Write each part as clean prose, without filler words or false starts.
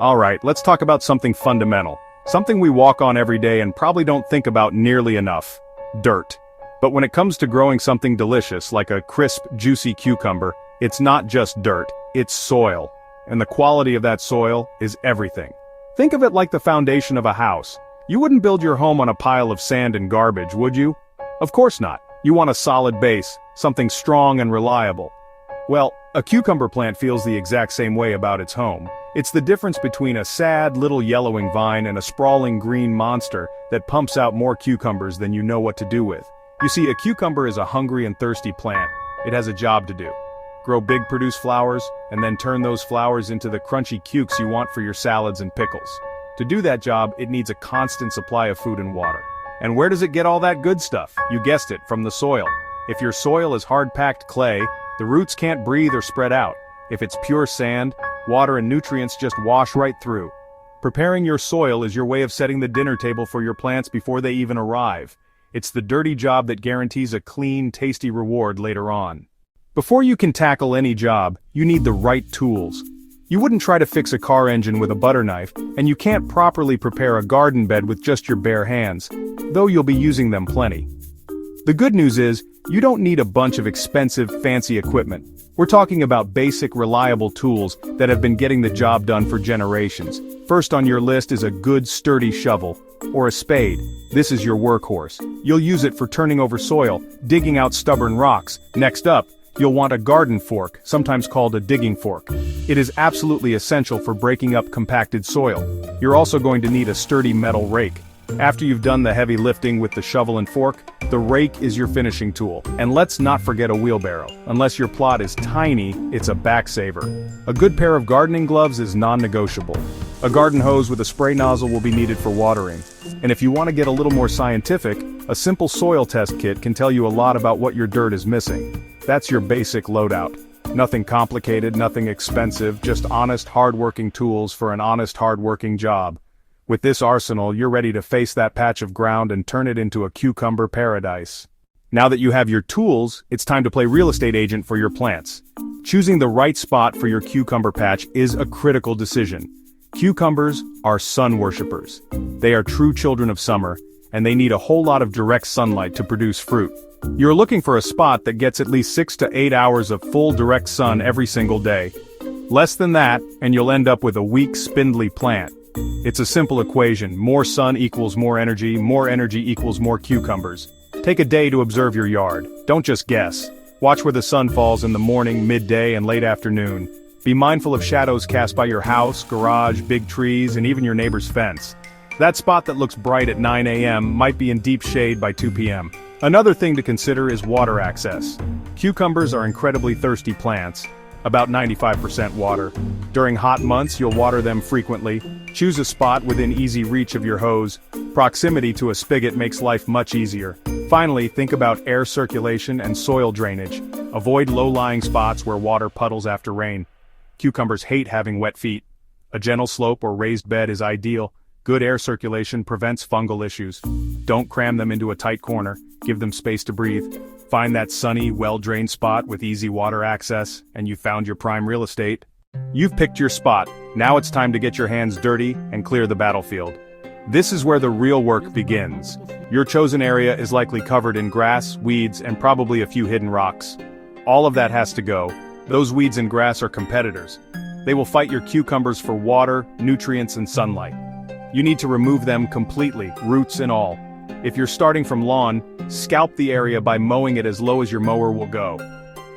Alright, let's talk about something fundamental. Something we walk on every day and probably don't think about nearly enough. Dirt. But when it comes to growing something delicious, like a crisp, juicy cucumber, it's not just dirt, it's soil. And the quality of that soil is everything. Think of it like the foundation of a house. You wouldn't build your home on a pile of sand and garbage, would you? Of course not. You want a solid base, something strong and reliable. Well, a cucumber plant feels the exact same way about its home. It's the difference between a sad little yellowing vine and a sprawling green monster that pumps out more cucumbers than you know what to do with. You see, a cucumber is a hungry and thirsty plant. It has a job to do. Grow big, produce flowers, and then turn those flowers into the crunchy cukes you want for your salads and pickles. To do that job, it needs a constant supply of food and water. And where does it get all that good stuff? You guessed it, from the soil. If your soil is hard-packed clay, the roots can't breathe or spread out. If it's pure sand, water and nutrients just wash right through. Preparing your soil is your way of setting the dinner table for your plants before they even arrive. It's the dirty job that guarantees a clean, tasty reward later on. Before you can tackle any job, you need the right tools. You wouldn't try to fix a car engine with a butter knife, and you can't properly prepare a garden bed with just your bare hands, though you'll be using them plenty. The good news is, you don't need a bunch of expensive, fancy equipment. We're talking about basic, reliable tools that have been getting the job done for generations. First on your list is a good, sturdy shovel, or a spade. This is your workhorse. You'll use it for turning over soil, digging out stubborn rocks. Next up, you'll want a garden fork, sometimes called a digging fork. It is absolutely essential for breaking up compacted soil. You're also going to need a sturdy metal rake. After you've done the heavy lifting with the shovel and fork, the rake is your finishing tool. And let's not forget a wheelbarrow. Unless your plot is tiny, it's a backsaver. A good pair of gardening gloves is non-negotiable. A garden hose with a spray nozzle will be needed for watering. And if you want to get a little more scientific, a simple soil test kit can tell you a lot about what your dirt is missing. That's your basic loadout. Nothing complicated, nothing expensive, just honest, hard-working tools for an honest, hard-working job. With this arsenal, you're ready to face that patch of ground and turn it into a cucumber paradise. Now that you have your tools, it's time to play real estate agent for your plants. Choosing the right spot for your cucumber patch is a critical decision. Cucumbers are sun worshippers. They are true children of summer, and they need a whole lot of direct sunlight to produce fruit. You're looking for a spot that gets at least 6 to 8 hours of full direct sun every single day. Less than that, and you'll end up with a weak, spindly plant. It's a simple equation: more sun equals more energy equals more cucumbers. Take a day to observe your yard. Don't just guess. Watch where the sun falls in the morning, midday, and late afternoon. Be mindful of shadows cast by your house, garage, big trees, and even your neighbor's fence. That spot that looks bright at 9 a.m. might be in deep shade by 2 p.m. Another thing to consider is water access. Cucumbers are incredibly thirsty plants, about 95% water. During hot months, you'll water them frequently. Choose a spot within easy reach of your hose. Proximity to a spigot makes life much easier. Finally, think about air circulation and soil drainage. Avoid low-lying spots where water puddles after rain. Cucumbers hate having wet feet. A gentle slope or raised bed is ideal. Good air circulation prevents fungal issues. Don't cram them into a tight corner. Give them space to breathe. Find that sunny, well-drained spot with easy water access, and you've found your prime real estate. You've picked your spot. Now it's time to get your hands dirty and clear the battlefield. This is where the real work begins. Your chosen area is likely covered in grass, weeds, and probably a few hidden rocks. All of that has to go. Those weeds and grass are competitors. They will fight your cucumbers for water, nutrients, and sunlight. You need to remove them completely, roots and all. If you're starting from lawn, scalp the area by mowing it as low as your mower will go.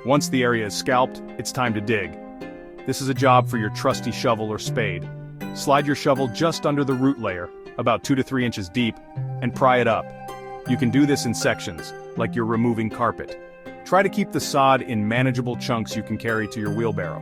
Once the area is scalped, it's time to dig. This is a job for your trusty shovel or spade. Slide your shovel just under the root layer, about 2 to 3 inches deep, and pry it up. You can do this in sections, like you're removing carpet. Try to keep the sod in manageable chunks you can carry to your wheelbarrow.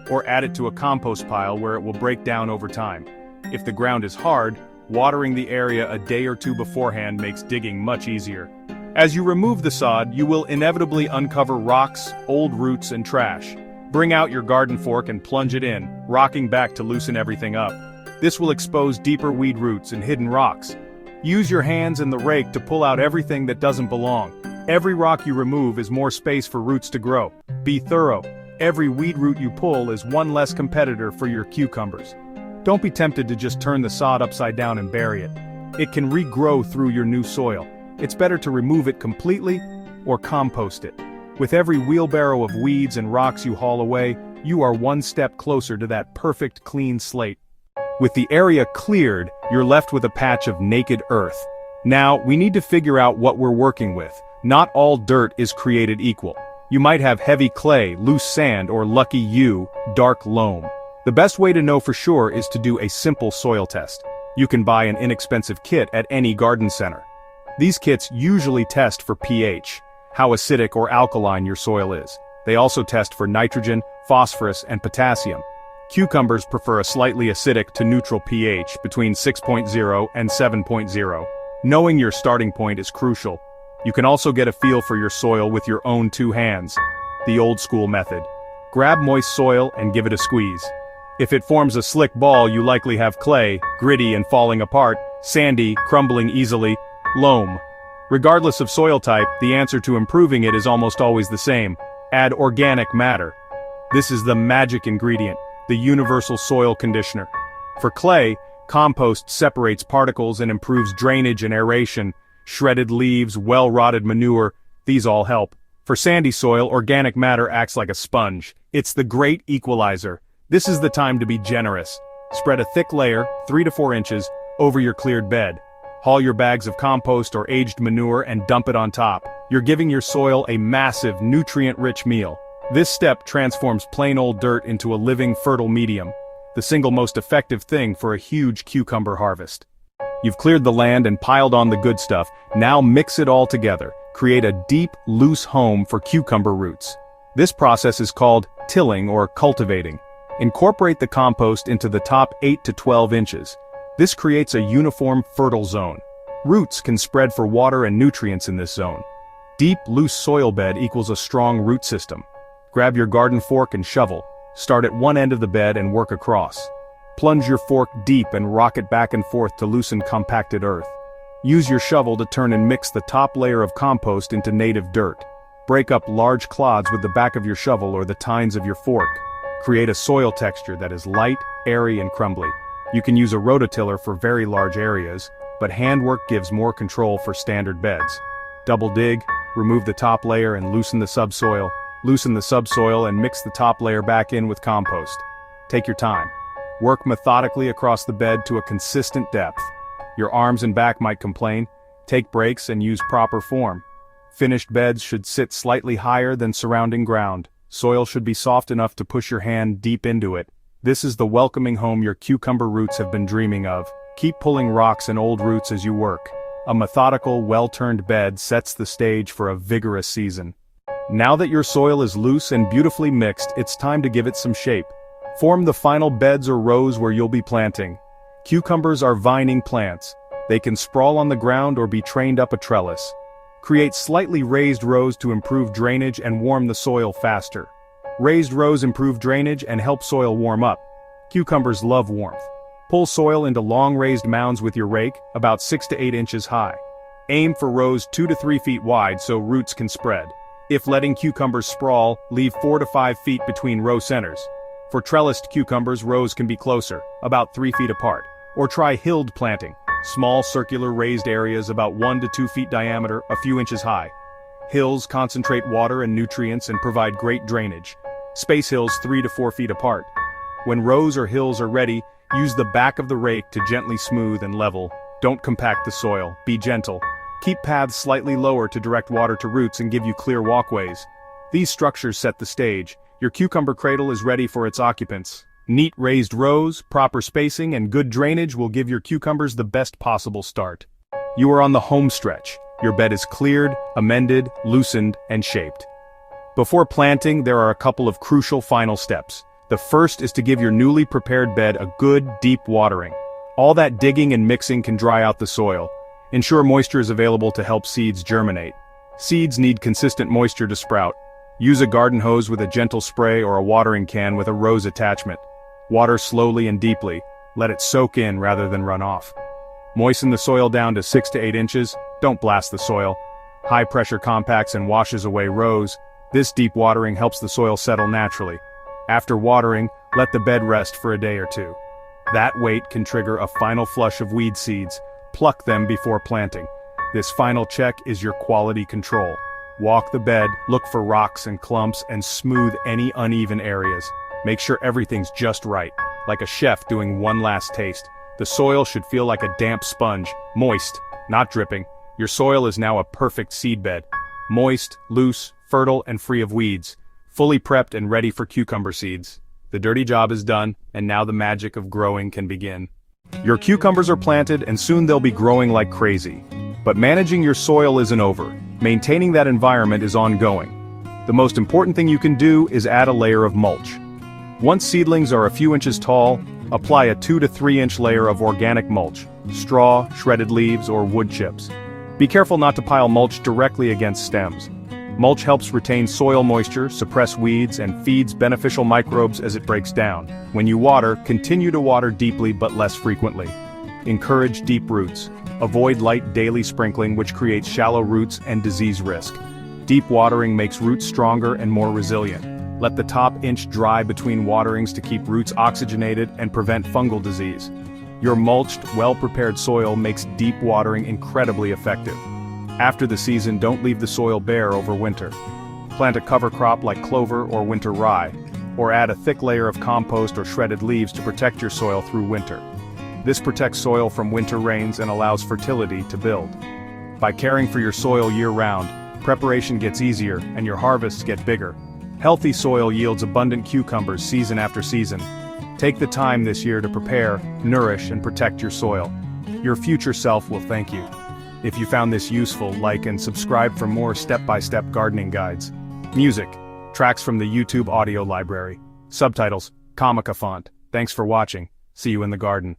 Or add it to a compost pile where it will break down over time. If the ground is hard, watering the area a day or two beforehand makes digging much easier. As you remove the sod, you will inevitably uncover rocks, old roots, and trash. Bring out your garden fork and plunge it in, rocking back to loosen everything up. This will expose deeper weed roots and hidden rocks. Use your hands and the rake to pull out everything that doesn't belong. Every rock you remove is more space for roots to grow. Be thorough. Every weed root you pull is one less competitor for your cucumbers. Don't be tempted to just turn the sod upside down and bury it. It can regrow through your new soil. It's better to remove it completely or compost it. With every wheelbarrow of weeds and rocks you haul away, you are one step closer to that perfect clean slate. With the area cleared, you're left with a patch of naked earth. Now, we need to figure out what we're working with. Not all dirt is created equal. You might have heavy clay, loose sand, or lucky you, dark loam. The best way to know for sure is to do a simple soil test. You can buy an inexpensive kit at any garden center. These kits usually test for pH, how acidic or alkaline your soil is. They also test for nitrogen, phosphorus, and potassium. Cucumbers prefer a slightly acidic to neutral pH between 6.0 and 7.0. Knowing your starting point is crucial. You can also get a feel for your soil with your own two hands. The old school method. Grab moist soil and give it a squeeze. If it forms a slick ball, you likely have clay, gritty and falling apart, sandy, crumbling easily, loam. Regardless of soil type, the answer to improving it is almost always the same. Add organic matter. This is the magic ingredient, the universal soil conditioner. For clay, compost separates particles and improves drainage and aeration. Shredded leaves, well-rotted manure, these all help. For sandy soil, organic matter acts like a sponge. It's the great equalizer. This is the time to be generous. Spread a thick layer, 3 to 4 inches, over your cleared bed. Haul your bags of compost or aged manure and dump it on top. You're giving your soil a massive, nutrient-rich meal. This step transforms plain old dirt into a living, fertile medium. The single most effective thing for a huge cucumber harvest. You've cleared the land and piled on the good stuff. Now mix it all together. Create a deep, loose home for cucumber roots. This process is called tilling or cultivating. Incorporate the compost into the top 8 to 12 inches. This creates a uniform, fertile zone. Roots can spread for water and nutrients in this zone. Deep, loose soil bed equals a strong root system. Grab your garden fork and shovel. Start at one end of the bed and work across. Plunge your fork deep and rock it back and forth to loosen compacted earth. Use your shovel to turn and mix the top layer of compost into native dirt. Break up large clods with the back of your shovel or the tines of your fork. Create a soil texture that is light, airy, and crumbly. You can use a rototiller for very large areas, but handwork gives more control for standard beds. Double dig, remove the top layer and loosen the subsoil. Loosen the subsoil and mix the top layer back in with compost. Take your time. Work methodically across the bed to a consistent depth. Your arms and back might complain. Take breaks and use proper form. Finished beds should sit slightly higher than surrounding ground. Soil should be soft enough to push your hand deep into it. This is the welcoming home your cucumber roots have been dreaming of. Keep pulling rocks and old roots as you work. A methodical, well-turned bed sets the stage for a vigorous season. Now that your soil is loose and beautifully mixed, it's time to give it some shape. Form the final beds or rows where you'll be planting. Cucumbers are vining plants. They can sprawl on the ground or be trained up a trellis. Create slightly raised rows to improve drainage and warm the soil faster. Raised rows improve drainage and help soil warm up. Cucumbers love warmth. Pull soil into long raised mounds with your rake, about 6 to 8 inches high. Aim for rows 2 to 3 feet wide so roots can spread. If letting cucumbers sprawl, leave 4 to 5 feet between row centers. For trellised cucumbers, rows can be closer, about 3 feet apart. Or try hilled planting, small circular raised areas about 1 to 2 feet diameter, a few inches high. Hills concentrate water and nutrients and provide great drainage. Space hills 3 to 4 feet apart. When rows or hills are ready, use the back of the rake to gently smooth and level. Don't compact the soil, be gentle. Keep paths slightly lower to direct water to roots and give you clear walkways. These structures set the stage. Your cucumber cradle is ready for its occupants. Neat raised rows, proper spacing, and good drainage will give your cucumbers the best possible start. You are on the home stretch. Your bed is cleared, amended, loosened, and shaped. Before planting, there are a couple of crucial final steps. The first is to give your newly prepared bed a good, deep watering. All that digging and mixing can dry out the soil. Ensure moisture is available to help seeds germinate. Seeds need consistent moisture to sprout. Use a garden hose with a gentle spray or a watering can with a rose attachment. Water slowly and deeply. Let it soak in rather than run off. Moisten the soil down to 6 to 8 inches. Don't blast the soil. High pressure compacts and washes away rows. This deep watering helps the soil settle naturally. After watering, let the bed rest for a day or two. That weight can trigger a final flush of weed seeds. Pluck them before planting. This final check is your quality control. Walk the bed, look for rocks and clumps, and smooth any uneven areas. Make sure everything's just right, like a chef doing one last taste. The soil should feel like a damp sponge, moist, not dripping. Your soil is now a perfect seedbed. Moist, loose, fertile, and free of weeds. Fully prepped and ready for cucumber seeds. The dirty job is done, and now the magic of growing can begin. Your cucumbers are planted, and soon they'll be growing like crazy. But managing your soil isn't over. Maintaining that environment is ongoing. The most important thing you can do is add a layer of mulch. Once seedlings are a few inches tall, apply a 2 to 3 inch layer of organic mulch, straw, shredded leaves, or wood chips. Be careful not to pile mulch directly against stems. Mulch helps retain soil moisture, suppress weeds, and feeds beneficial microbes as it breaks down. When you water, continue to water deeply but less frequently. Encourage deep roots. Avoid light daily sprinkling, which creates shallow roots and disease risk. Deep watering makes roots stronger and more resilient. Let the top inch dry between waterings to keep roots oxygenated and prevent fungal disease. Your mulched, well-prepared soil makes deep watering incredibly effective. After the season, don't leave the soil bare over winter. Plant a cover crop like clover or winter rye, or add a thick layer of compost or shredded leaves to protect your soil through winter. This protects soil from winter rains and allows fertility to build. By caring for your soil year-round, preparation gets easier and your harvests get bigger. Healthy soil yields abundant cucumbers season after season. Take the time this year to prepare, nourish, and protect your soil. Your future self will thank you. If you found this useful, like and subscribe for more step-by-step gardening guides. Music, tracks from the YouTube audio library. Subtitles, Comica font. Thanks for watching. See you in the garden.